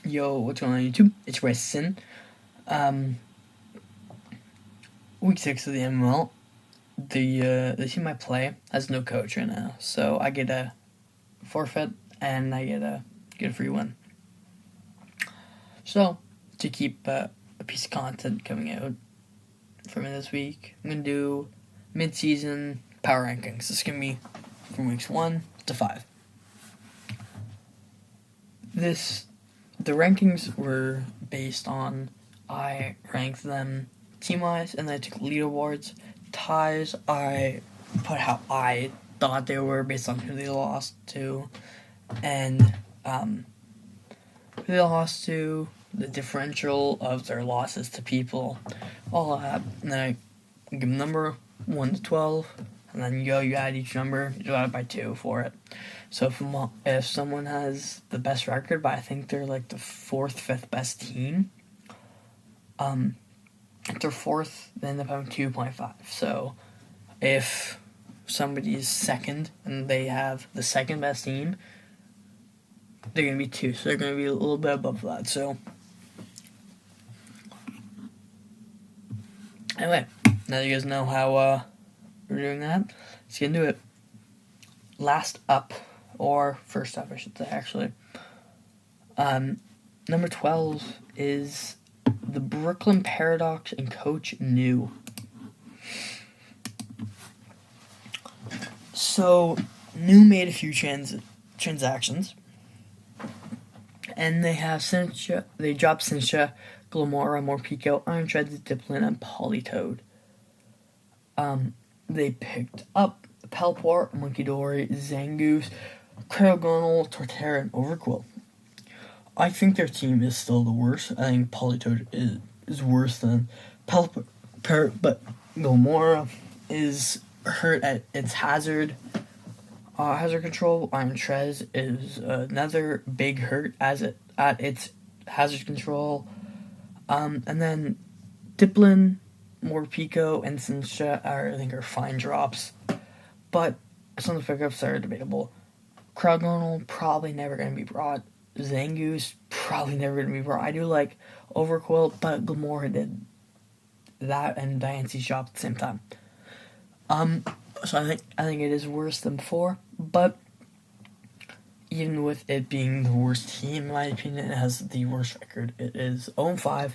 Yo, what's going on YouTube? It's Weston. Week 6 of the MML. The team I play has no coach right now, so I get a forfeit and I get a free win. So, to keep a piece of content coming out for me this week, I'm gonna do mid-season power rankings. This is gonna be from weeks 1 to 5. The rankings were based on, I ranked them team-wise, and then I took leaderboards. Ties, I put how I thought they were based on who they lost to, and who they lost to, the differential of their losses to people, all that. And then I give them number 1 to 12, and then you add each number, you divide it by 2 for it. So if someone has the best record, but I think they're like the 4th, 5th best team, if they're 4th, they end up having 2.5. So if somebody is 2nd and they have the 2nd best team, they're going to be 2. So they're going to be a little bit above that. So anyway, now you guys know how we're doing that. Let's get into it. Last up, or first up, I should say, actually. Number 12 is the Brooklyn Paradox and Coach New. So, New made a few transactions, and they have they dropped Cincha, Glamora, Morpeko, Iron Shreds, Diplin, and Polytoad. They picked up Peliport, Munkidori, Zangoose, Cryogonal, Torterra, and Overqwil. I think their team is still the worst. I think Polytoad is worse than Peliport, but Glamora is hurt at its hazard control. Iron Shreds is another big hurt at its hazard control. And then Diplin, Morpeko, and Cincha I think are fine drops. But some of the pickups are debatable. Cryogonal, probably never going to be brought. Zangoose, probably never going to be brought. I do like Overqwil, but Glamora did that and Diance's job at the same time. So I think it is worse than before, but even with it being the worst team, in my opinion, it has the worst record. It is 0-5.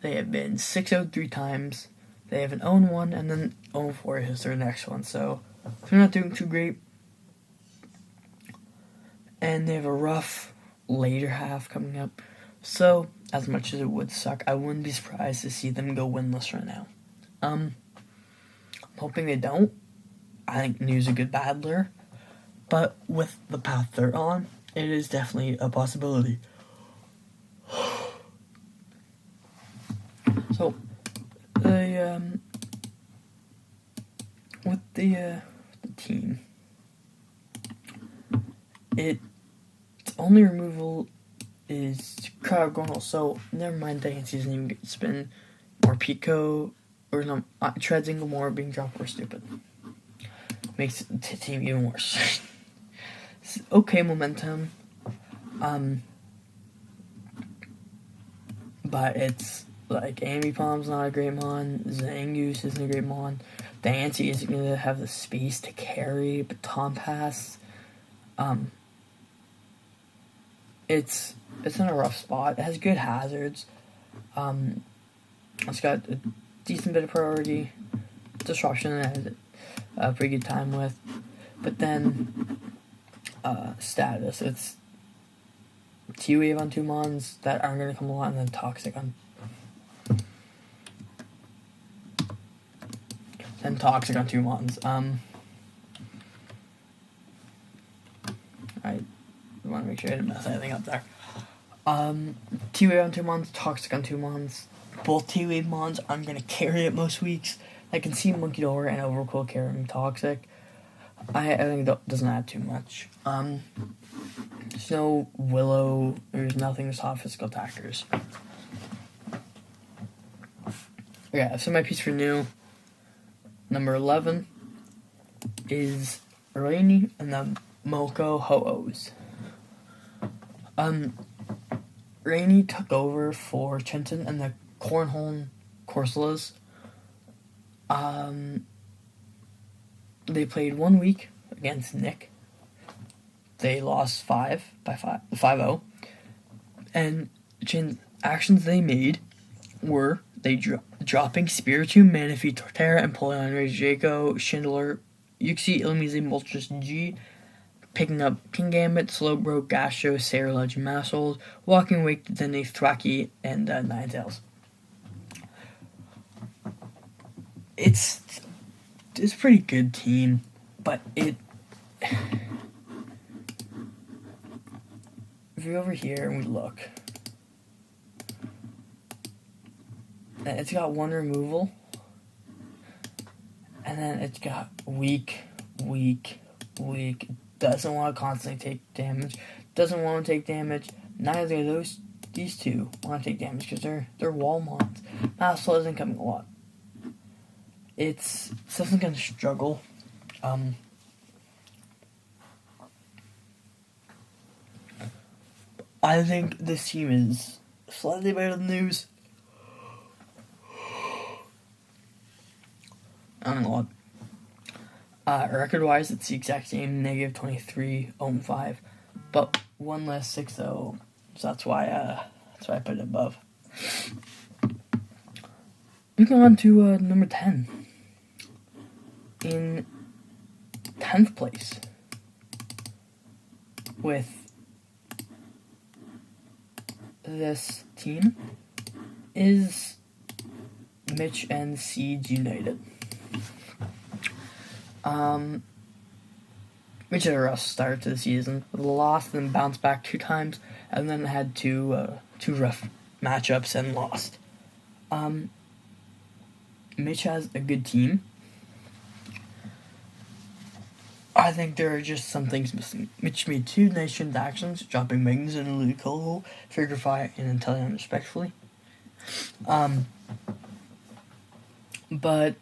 They have been 6-0 3 times. They have an 0-1, and then 0-4 is their next one, so they're not doing too great. And they have a rough later half coming up. So, as much as it would suck, I wouldn't be surprised to see them go winless right now. I'm hoping they don't. I think New's a good battler. But with the path they're on, it is definitely a possibility. So, with the team, its only removal is Cryogonal, so never mind Diancie doesn't even get to spin. Morpeko, or no, Treads and Glamora being dropped were stupid. Makes the team even worse. It's okay momentum, but it's like Ambipom's not a great mon, Zangoose isn't a great mon, Diancie isn't going to have the space to carry Baton Pass. It's in a rough spot. It has good hazards. It's got a decent bit of priority. Disruption I had a pretty good time with. But then status. It's T-Wave on 2 mons that aren't going to come a lot, and then Toxic on 2 mons. I want to make sure I didn't mess anything up there. T-Wave on 2 mons, Toxic on 2 mons. Both T-Wave mons I'm going to carry it most weeks. I can see Munkidori and Overqwil carrying Toxic. I think that doesn't add too much. There's no Willow. There's nothing to stop physical attackers. Okay, so my piece for New. Number 11 is Rainy and the Moko Ho-Ohs. Rainey took over for Trenton and the Cornholm Corsolas. They played 1 week against Nick. They lost 5-0. And actions they made were dropping Spiritu, Manaphy, Torterra, and Polion, Jaco, Schindler, Yuxi, Illumise, Moltres G, picking up King Gambit, Slowbro, Gastro, Sarah Legend, Massholes, Walking Wake, Dene, Thwacky, and Ninetales. It's a pretty good team, but if you're over here and we look, it's got 1 removal, and then it's got weak, doesn't want to constantly take damage, doesn't want to take damage. Neither of these two want to take damage because they're wall mons. Masswell isn't coming a lot. It's definitely going to struggle. I think this team is slightly better than News. I don't know what. Record-wise, it's the exact same, -23, 0-5, but 1 less 6-0, so that's why I put it above. Moving on to number 10. In 10th place, with this team, is Mitch and Seeds United. Mitch had a rough start to the season, with a loss, then bounced back 2 times, and then had two rough matchups and lost. Mitch has a good team. I think there are just some things missing. Mitch made 2 nice transactions, dropping Megan's and Ludico, Figurify, and Intellion respectfully. But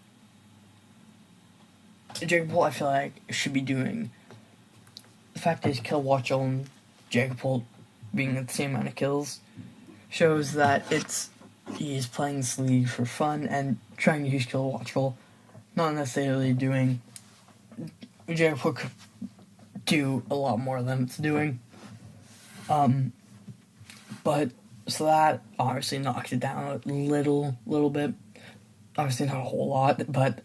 Jacob Holt, I feel like, should be doing. The fact that he's kill Watchel and Jacob Holt being at the same amount of kills shows that he's playing this league for fun and trying to use kill Watchel, not necessarily doing. Jacob Holt could do a lot more than it's doing. But so that obviously knocks it down a little bit. Obviously not a whole lot, but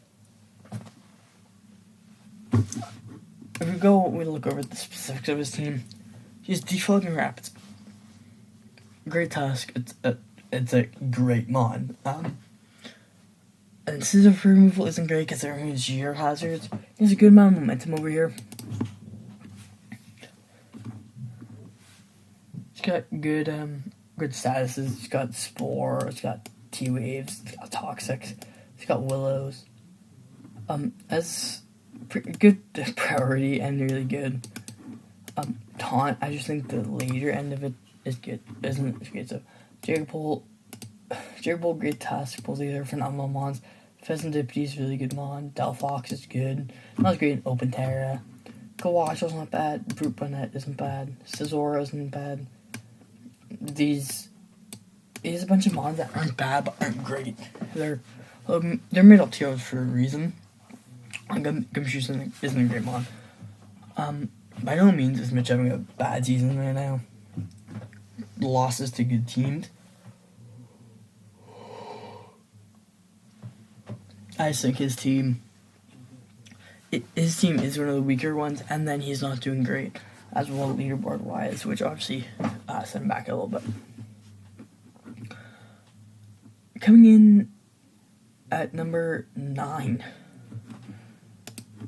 if we look over the specifics of his team, he's Deflogging Rapids. Great Tusk, it's a great mod. And Scissor for removal isn't great because it removes Geo hazards. There's a good amount of momentum over here. It's got good statuses. It's got Spore, it's got T-Waves, it's got Toxics, it's got Willows. As good priority and really good. Taunt, I just think the later end of it is good. Isn't as good. So Jacob Holt, great task, pulls together phenomenal mons. Pheasant Deputy is really good mon. Delphox is good. Not as great in Open Terra. Kawachel's not bad. Brute Bonnet isn't bad. Scizora isn't bad. These a bunch of mons that aren't bad but aren't great. They're middle tiers for a reason. Gumshoe isn't a great mon. By no means is Mitch having a bad season right now. Losses to good teams. I just think his team is one of the weaker ones, and then he's not doing great as well leaderboard wise, which obviously sent him back a little bit. Coming in at number 9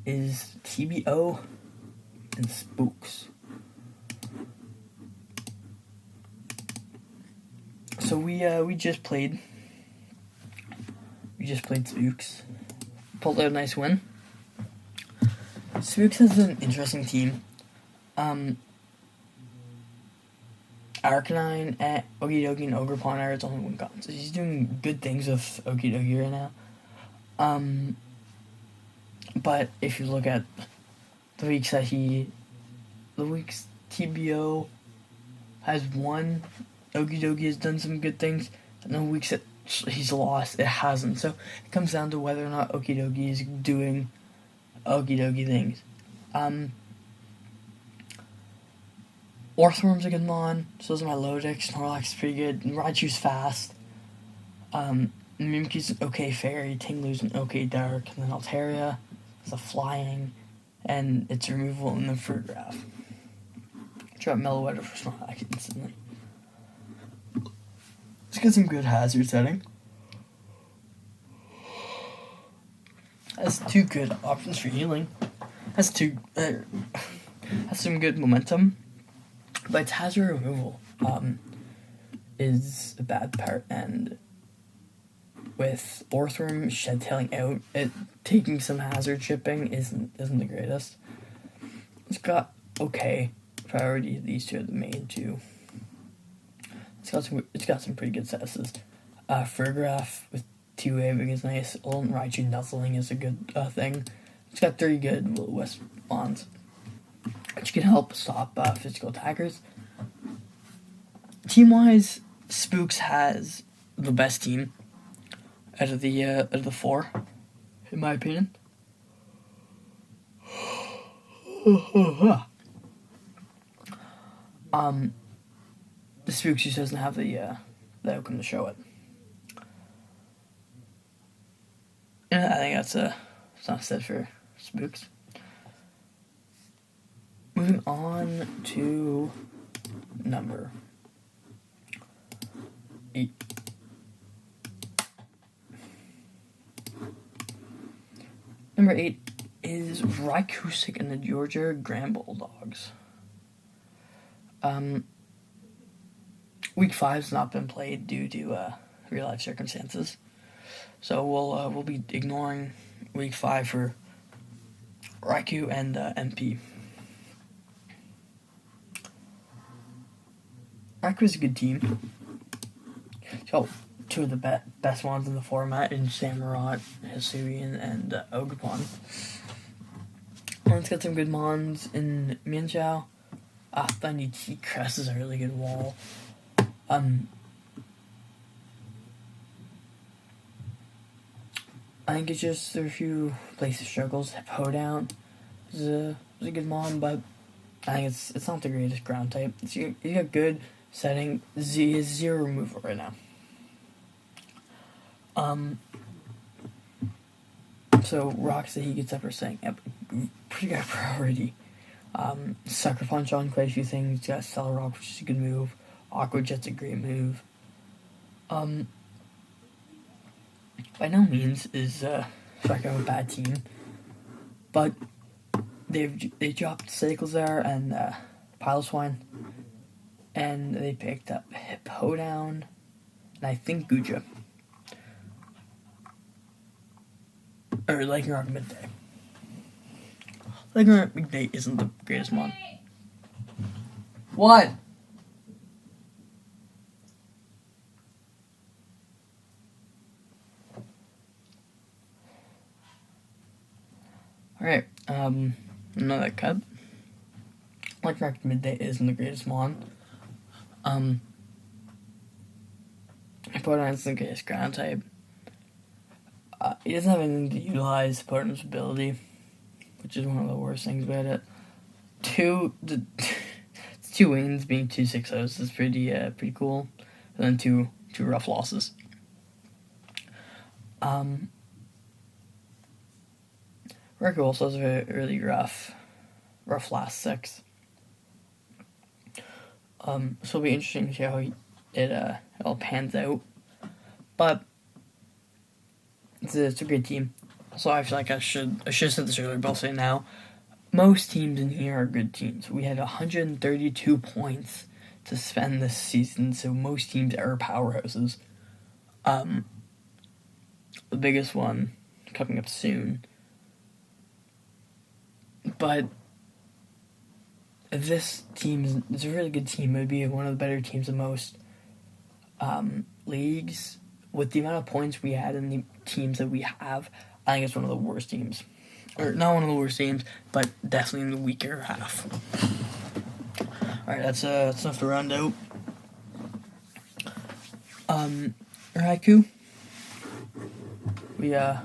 is TBO and Spooks. So we just played Spooks. Pulled out a nice win. Spooks has an interesting team. Arcanine, Okidogi, and Ogerpon are its only win con. So he's doing good things with Okidogi right now. But if you look at the weeks TBO has won Okie Dokie has done some good things, and the weeks that he's lost, it hasn't. So it comes down to whether or not Okie Dokie is doing Okie Dokie things. Orthworm's a good mon, so is Milotic, Snorlax is pretty good, Raichu's fast. Mimikyu's an okay fairy, Tinglu's an okay dark, and then Altaria is a flying, and its removal in the Farigiraf. Drop Mellow Weather for Snorlax instantly. Let's get some good hazard setting. Has two good options for healing. Has some good momentum, but its hazard removal is a bad part, and with Orthworm shed-tailing out, it taking some hazard shipping isn't the greatest. It's got okay priority. These two are the main two. It's got some pretty good successes. Farigiraf with 2 waving is nice. Alolan Raichu nuzzling is a good thing. It's got 3 good Will-O-Wisp bonds, which can help stop physical attackers. Team-wise, Spooks has the best team out of the 4, in my opinion. The Spooks just doesn't have the outcome to show it. Yeah, I think that's enough said for Spooks. Moving on to number 8. Number 8 is Rhycoustic and the Georgia Grand Bulldogs. Week 5's not been played due to real life circumstances, so we'll be ignoring week 5 for Raikou and MP. Raikou's a good team. So 2 of the best ones in the format in Samurott, Hisuian, and Ogerpon. And it's got some good mons in Mienshao. Thundy Crest is a really good wall. I think it's just there are a few places struggles. Hoedown is a good mon, but I think it's not the greatest ground type. You got good setting. Z is 0 removal right now. So rocks that he gets up are saying pretty good priority. Sucker Punch on quite a few things. He's got Stellar Rock, which is a good move. Aqua Jet's a great move. By no means is Sucker a bad team, but they dropped Cyclizar and Piloswine, and they picked up Hoedown, and I think Guja. Or Lycanroc Midday. Lycanroc Midday isn't the greatest mon. What? Alright, another cut. Lycanroc Midday isn't the greatest mon. Hippowdon isn't the greatest ground type. He doesn't have anything to utilize Hippowdon's ability, which is one of the worst things about it. 2 wins being 2 6-0s is pretty cool. And then two rough losses. Raikou also has a really rough last 6. So it'll be interesting to see how it all pans out. But it's a good team. So I feel like I should have said this earlier, but I'll say it now. Most teams in here are good teams. We had 132 points to spend this season, so most teams are powerhouses. The biggest one coming up soon. But this team is a really good team. It would be one of the better teams in most leagues. With the amount of points we had in the teams that we have, I think it's one of the worst teams. Or not one of the worst teams, but definitely in the weaker half. Alright, that's enough to round out Raikou. We're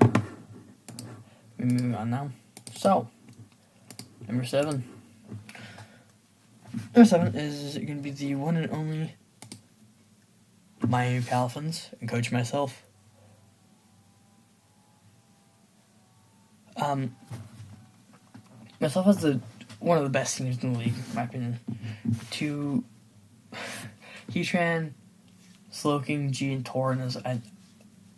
moving on now. So, number 7. Number 7 is going to be the one and only Miami Dolphins, and coach myself. Myself has one of the best teams in the league, in my opinion. Heatran, Slowking, G, and Tauren is an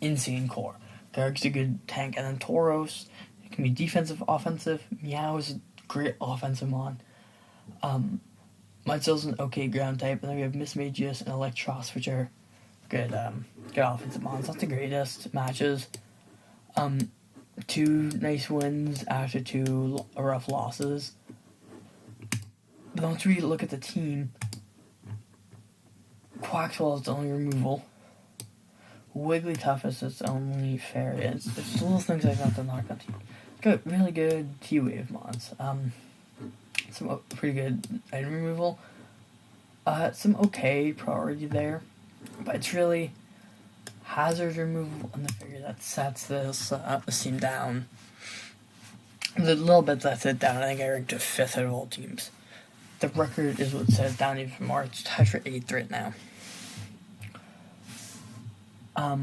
insane core. Garg's a good tank, and then Tauros, it can be defensive, offensive. Meow is a great offensive mon. Mudslow's an okay ground type, and then we have Mismagius and Electros, which are good offensive mons. Not the greatest matches. 2 nice wins after 2 rough losses. But once we look at the team, Quaxwell is the only removal. Wigglytuff is its only fairy. It's little things like that knock on team. Got really good T-Wave mons. Some pretty good item removal. Some okay priority there. But it's really hazard removal and the figure that sets this team down. The little bit that set down, I think I ranked it 5th out of all teams. The record is what set it down even more. It's tied for 8th right now. I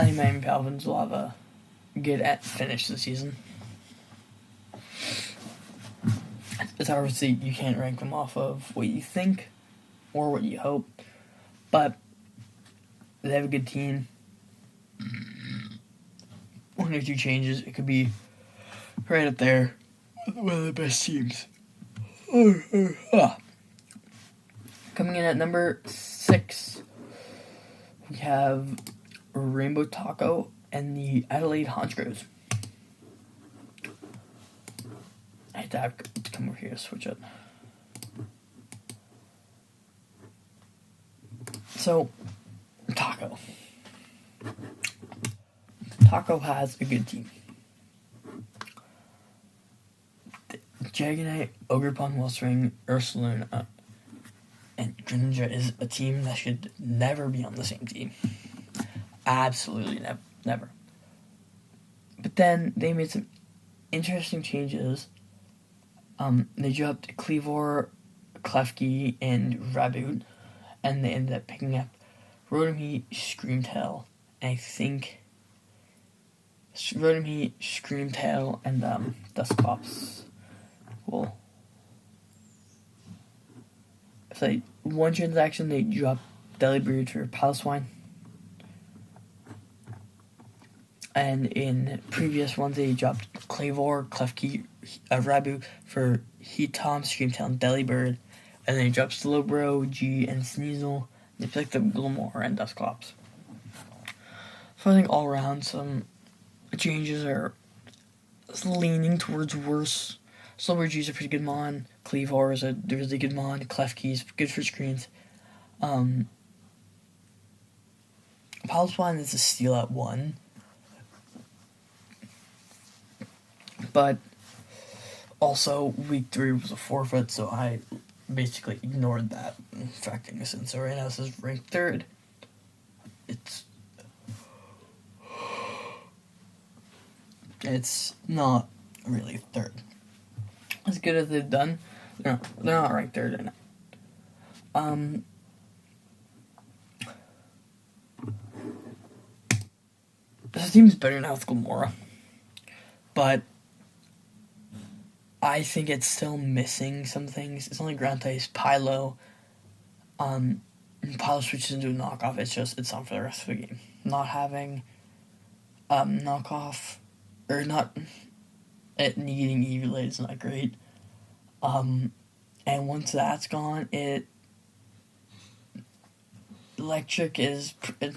think Miami Dolphins will have a good finish this season. It's obviously you can't rank them off of what you think or what you hope, but they have a good team. 1 or 2 changes, it could be right up there with one of the best teams. Coming in at number 6, we have Rainbow Taco and the Adelaide Honchgrows. I have to come over here to switch it. So, Taco. Taco has a good team. Dragonite, Ogerpon, Wellspring, Ursaluna, and Greninja is a team that should never be on the same team. Absolutely never. But then they made some interesting changes. They dropped Kleavor, Klefki, and Raboot, and they ended up picking up Rotom, Screamtail, and I think Rotom, Screamtail, and Dusclops will. So one transaction they dropped Delibird for Piloswine. And in previous ones, they dropped Kleavor, Klefki, Raboot for Heatom, Screamtail, and Delibird. And then they dropped Slowbro, G, and Sneasel. They picked up Gilmore and Dusclops. So I think all around, some changes are leaning towards worse. Slowbro G is a pretty good mon. Kleavor is a really good mon. Klefki is good for screens. Piloswine is a steal at 1. But also, week 3 was a forfeit, so I basically ignored that factoring this in. So right now this is ranked 3rd. It's not really 3rd. As good as they've done, they're not ranked 3rd right now. This team's better now with Gilmora, but I think it's still missing some things. It's only ground types, Pylo. Pylo switches into a knockoff. It's on for the rest of the game. Not having knockoff, or not it needing Eviolite is not great. And once that's gone, Electric it's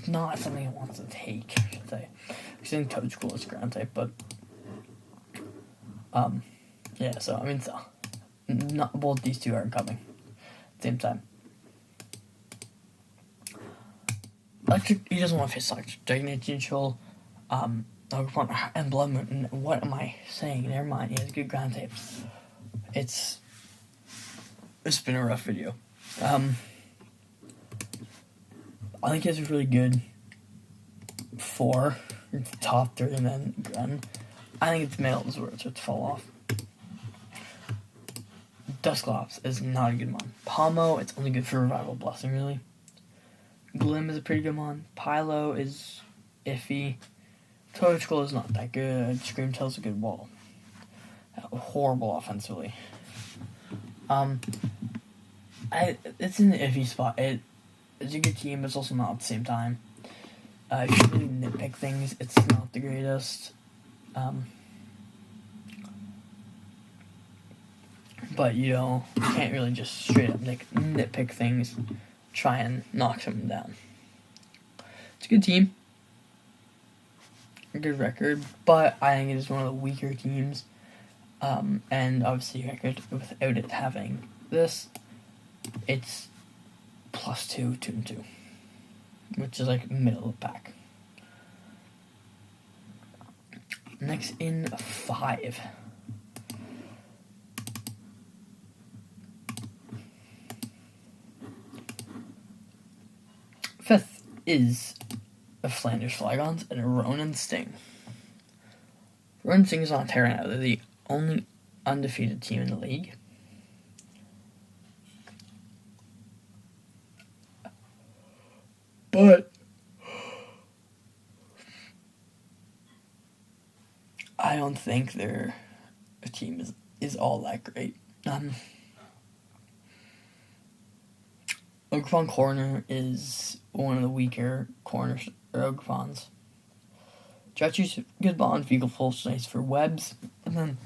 not something it wants to take, I should say. I think Toedscool is ground type, but yeah, so I mean, not both these two aren't coming at the same time. Electric, he doesn't want to face Electric. Dragonite, Neutral, and Blood Moon. What am I saying? Never mind. He has good ground type. It's been a rough video. I think he has a really good 4. It's top 3, and then Gun. I think it's Melton's where it starts to fall off. Dusclops is not a good mon. Pomo, it's only good for Revival Blessing, really. Glim is a pretty good mon. Pylo is iffy. Toadstool is not that good. Screamtail's a good wall. Horrible offensively. It's in the iffy spot. It's a good team, but it's also not at the same time. If you really nitpick things, it's not the greatest. But you can't really just straight up nitpick things, try and knock someone down. It's a good team, a good record, but I think it is one of the weaker teams. And obviously, record without it having this, it's +2, 2-2, which is like middle of the pack. Next in 5. Fifth is a Flanders Flagons and a Ronin Sting. Ronin Sting is on tear right now. They're the only undefeated team in the league. But I don't think their team is all that great. Ogrefon Corner is one of the weaker corners or Ogrefons. Dretcher's good mon, Vegelful's nice for webs, and then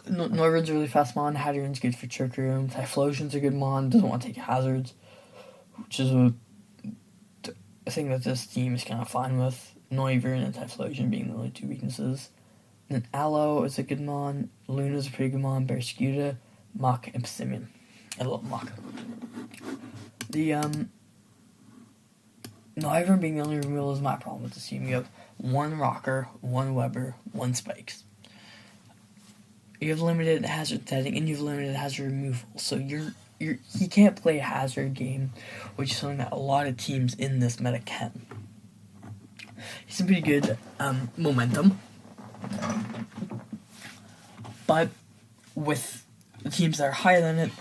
Norvid's a really fast mon, Hadrian's good for trick room, Typhlosion's a good mon, doesn't want to take hazards, which is a thing that this team is kind of fine with. Noivern and Typhlosion being the only 2 weaknesses. And then Aloe is a good mon, Luna's a pretty good mon, Berscuda, Mach, and Psimian. I love Mach. The Noivern being the only removal is my problem with this team. You have 1 Rocker, 1 Weber, 1 Spikes. You have limited hazard setting, and you have limited hazard removal. So he can't play a hazard game, which is something that a lot of teams in this meta can. He's a pretty good momentum, but with the teams that are higher than it,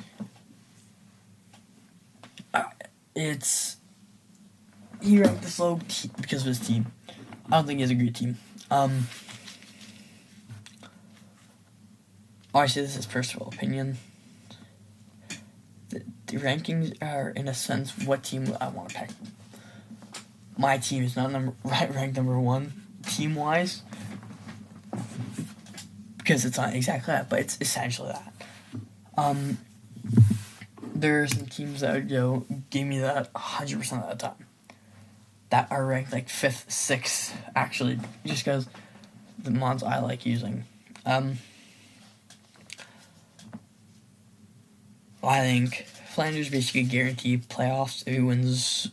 he ranked this low because of his team. I don't think he has a great team. Obviously, this is personal opinion. The rankings are, in a sense, what team I want to pick. My team is not ranked number 1 team-wise, because it's not exactly that, but it's essentially that. There are some teams that would give me that 100% of the time, that are ranked like 5th, 6th, actually, just because the mons I like using. I think Flanders basically guaranteed playoffs. If he wins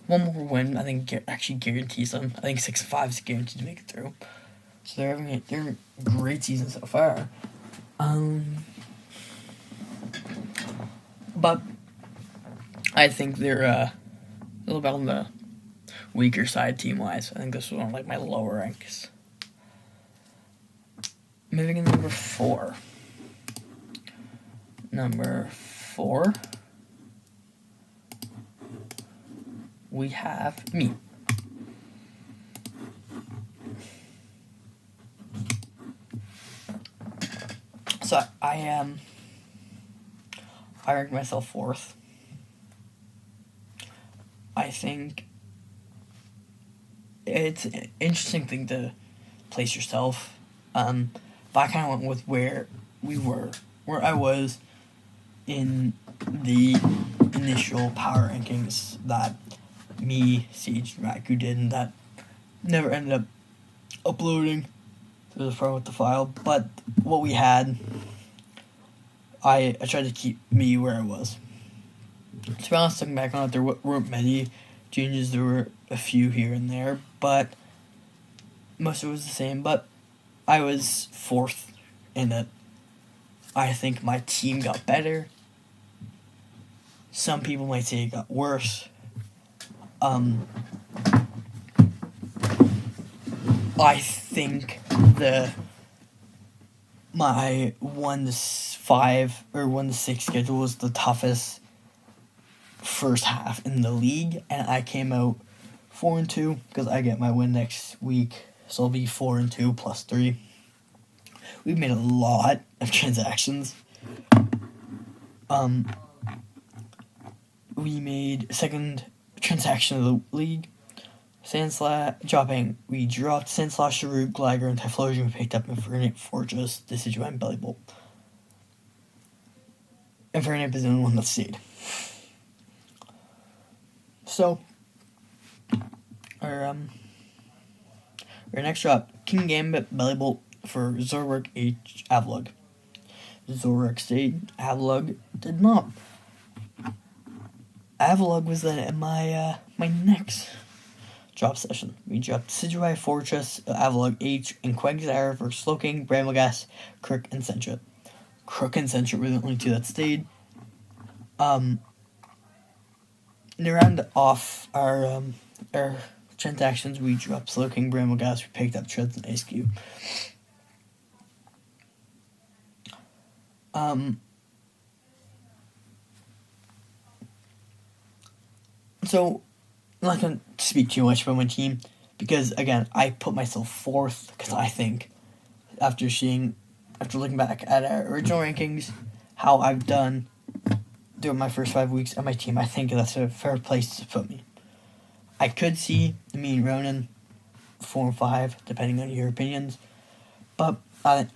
one more win, I think actually guarantees them. I think 6-5 is guaranteed to make it through. So they're having a great season so far. But I think they're a little bit on the weaker side team-wise. I think this was one of like my lower ranks. Moving in number 4. Number 4, we have me. So I rank myself 4th. I think it's an interesting thing to place yourself. But I kind of went with where I was in the initial power rankings that me, Siege, and Raku did, and that never ended up uploading to the front with the file. But what we had, I tried to keep me where I was. To be honest, looking back on it, there weren't many changes. There were a few here and there, but most of it was the same. But I was 4th in it. I think my team got better. Some people might say it got worse. I think my 1-5 or 1-6 schedule was the toughest first half in the league, and I came out 4-2 because I get my win next week, so I'll be 4-2 plus 3. We've made a lot of transactions. We made second transaction of the league. We dropped Sandslash, Sharuk, Gligar, and Typhlosion. We picked up Infernape, Fortress, Decidueye, Bellibolt. Infernape is the only one that stayed. So, our next drop, King Gambit, Bellibolt for Zoroark, H, Avalugg. Zoroark stayed, Avalugg did not. Avalugg was then in my next drop session. We dropped Decidueye, Fortress, Avalugg, H, and Quagsire for Slowking, Bramble-Gas, Crook, and Sentret. Crook and Sentret were the only two that stayed. To round off our transactions, we dropped Slowking, Bramble-Gas, we picked up Treads and Ice Cube. So, I'm not going to speak too much about my team, because, again, I put myself fourth, because I think, after looking back at our original rankings, how I've done during my first 5 weeks on my team, I think that's a fair place to put me. I could see me and Ronan 4 and 5, depending on your opinions, but I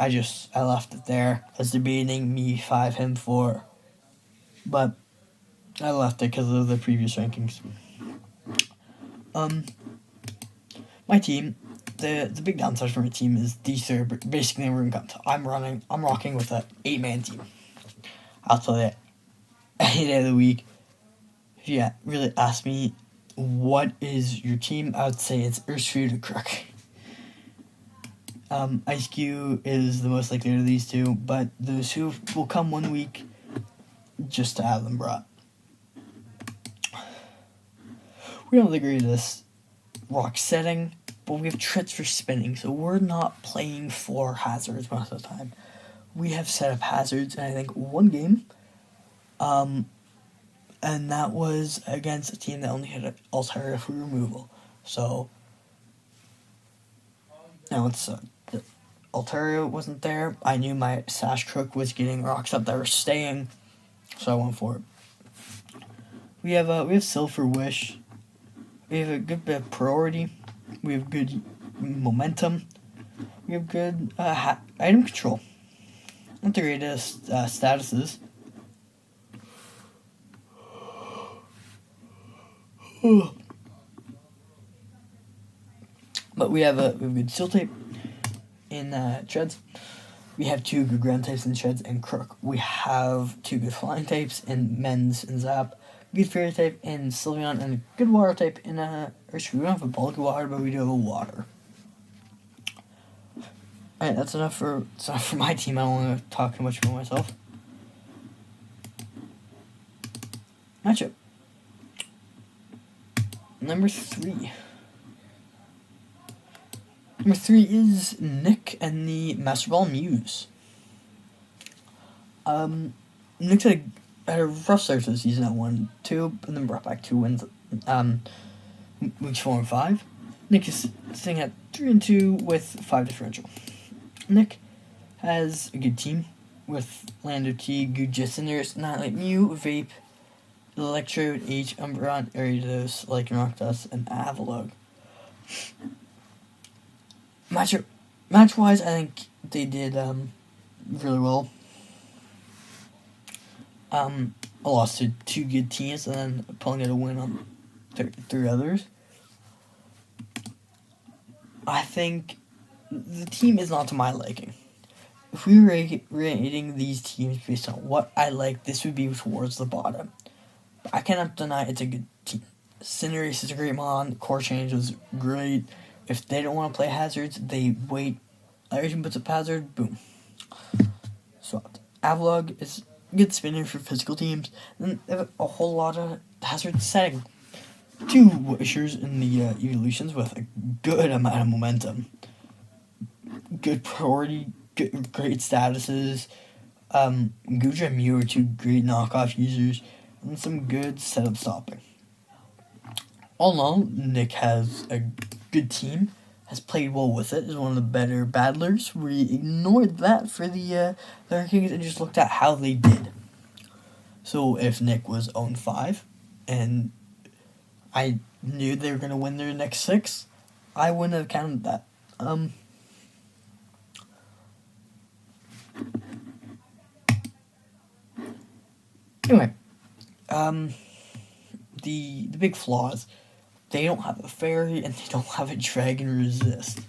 left it there. I was debating me 5, him 4, but I left it because of the previous rankings. My team, the big downside for my team is these are basically room comes. I'm rocking with an 8-man team. I'll tell you, any day of the week, if you really ask me what is your team, I would say it's Urshifu to Crook. Ice Cube is the most likely of these two, but those who will come 1 week just to have them brought. We don't have the greatest rock setting, but we have tricks for spinning, so we're not playing for hazards most of the time. We have set up hazards in, I think, 1 game, and that was against a team that only had an Altaria for removal. So, now the Altaria wasn't there. I knew my Sash Crook was getting rocks up that were staying, so I went for it. We have Silver Wish. We have a good bit of priority. We have good momentum. We have good item control. Not the greatest statuses. But we have good Steel type in Treads. We have 2 good ground types in Treads and Crook. We have 2 good flying types in Men's and Zap. Good fairy type in Sylveon, and a good water type in Urshifu. We don't have a bulky water, but we do have a water. Alright, that's enough for my team. I don't want to talk too much about myself. Matchup. Number 3. Number 3 is Nick and the Master Ball Muse. Nick's had a rough start to the season at 1-2, and then brought back 2 wins weeks 4 and 5. Nick is sitting at 3-2 with 5 differential. Nick has a good team with Lando T, Guja, Cinderace, Nightlight, Mew, Vape, Electrode, H, Umbreon, Ariados, Lycanroc, and Avalugg. Match-wise, I think they did really well. I lost to 2 good teams and then pulling out a win on 3 others. I think the team is not to my liking. If we were rating these teams based on what I like, this would be towards the bottom. But I cannot deny it's a good team. Cinderace is a great mon. Core Change was great. If they don't want to play hazards, they wait. Everything puts up hazard, boom. Swapped. Avalugg is good spinner for physical teams, and they have a whole lot of hazard setting. two wishers in the evolutions with a good amount of momentum, good priority, great statuses. Guja and Mew are two great knockoff users, and some good setup stopping. All in all, Nick has a good team, has played well with it, is one of the better battlers. We ignored that for the rankings and just looked at how they did. So if Nick was 0-5, and I knew they were going to win their next 6, I wouldn't have counted that. Anyway, the big flaws, they don't have a fairy and they don't have a dragon resist.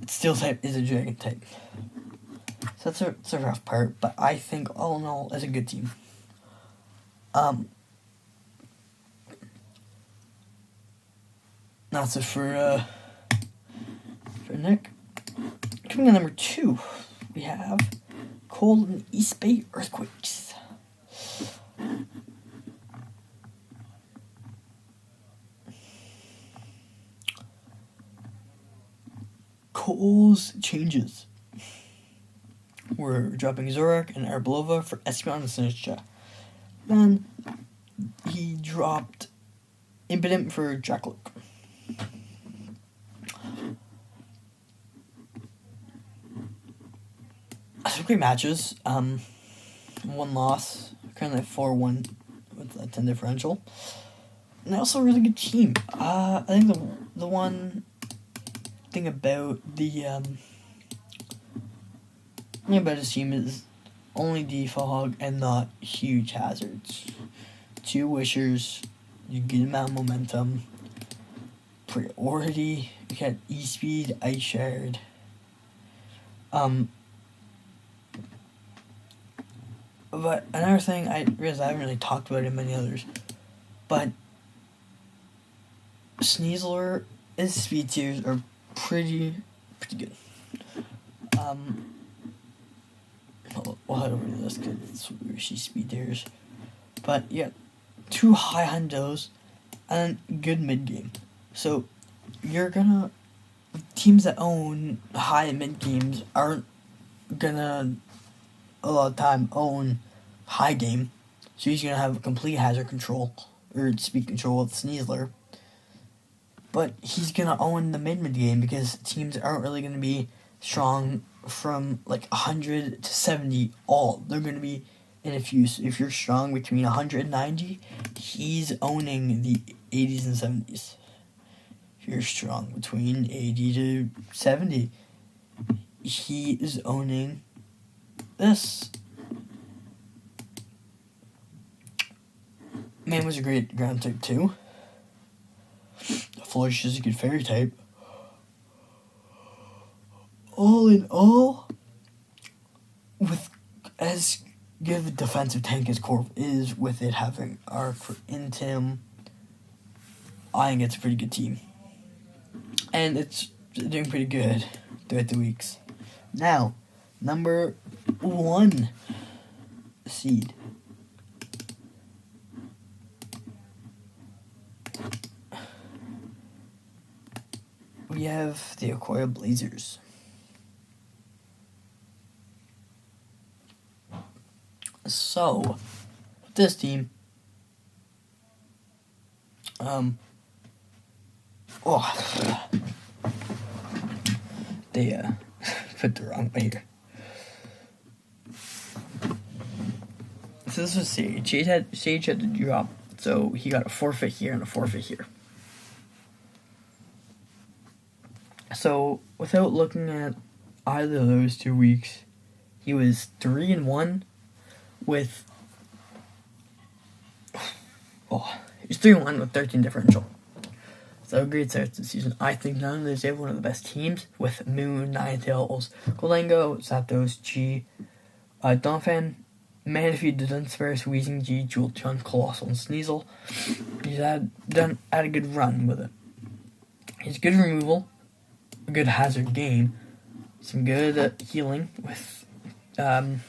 Steel type is a dragon type. So that's a rough part, but I think all in all, it's a good team. That's it for Nick. Coming in number 2, we have Cold and East Bay Earthquakes. Cole's changes. We're dropping Zorak and Arbulova for Espeon and Sinistcha. Then he dropped Impidimp for Jackalope. Some great matches. One loss, currently at 4-1 with a 10 differential. And also a really good team. I think the one thing about his team is only defog and not huge hazards. 2 wishers, you get amount of momentum, priority, you got E-Speed, Ice Shard. But another thing, I realize I haven't really talked about it in many others, but Sneasler, his speed tiers are pretty good. We'll head over to this because it's where she speed tiers. But yeah, 2 high hundos and good mid game. So you're gonna, teams that own high and mid games aren't gonna a lot of time own high game, so he's gonna have complete hazard control or speed control with Sneasler. But he's gonna own the mid game because teams aren't really gonna be strong from like 100 to 70 all. They're gonna be in a few. So if you're strong between 100 and 90, he's owning the 80s and 70s. If you're strong between 80 to 70, he is owning this. Man was a great ground type too. Flourish is a good fairy type. All in all, with as good of a defensive tank as Corv is, with it having Arc for Intim, I think it's a pretty good team. And it's doing pretty good throughout the weeks. Now, number 1 seed. We have the Aquia Blazers. So, this team, they put the wrong way here. So this was Sage. Sage had to drop, so he got a forfeit here and a forfeit here. So, without looking at either of those 2 weeks, he was 3-1 with... he's 3-1 with 13 differential. So, a great start to the season. I think none of those have one of the best teams with Moon, Ninetales, Golango, Zapdos, G, Donphan, Manaphy, Dunsparce, Weezing, G, Jolteon, Colossal, and Sneasel. He's had a good run with it. He's good removal, a good hazard game, some good healing with, or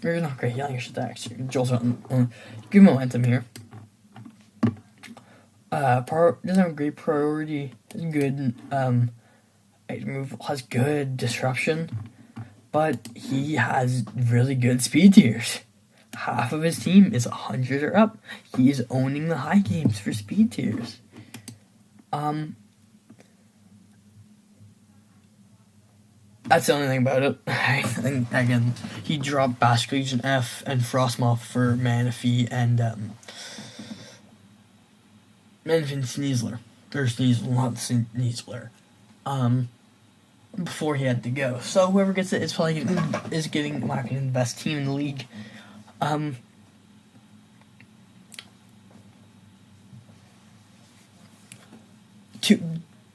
not great healing, I should actually, Jolteon, good momentum here. Doesn't have great priority, has good item removal, has good disruption, but he has really good speed tiers. Half of his team is 100 or up. He is owning the high games for speed tiers. That's the only thing about it. I think, again, he dropped Basque Legion F and Frostmoth for Manaphy and Sneasler. Or Sneasler, not Sneasler. Before he had to go. So whoever gets it is probably getting, in my opinion, the best team in the league. Two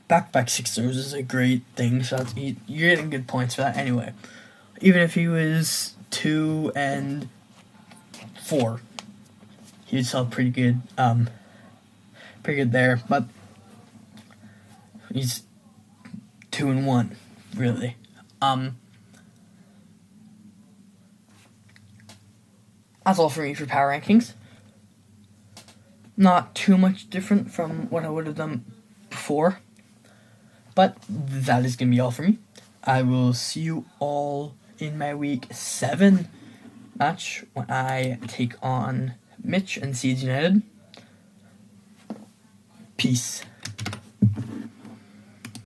back 6-0s is a great thing, so you're getting good points for that anyway. Even if he was 2 and 4, he'd still pretty good. Pretty good there, but he's 2 and 1, really. That's all for me for power rankings. Not too much different from what I would have done before, but that is going to be all for me. I will see you all in my week 7 match when I take on Mitch and Seeds United. Peace.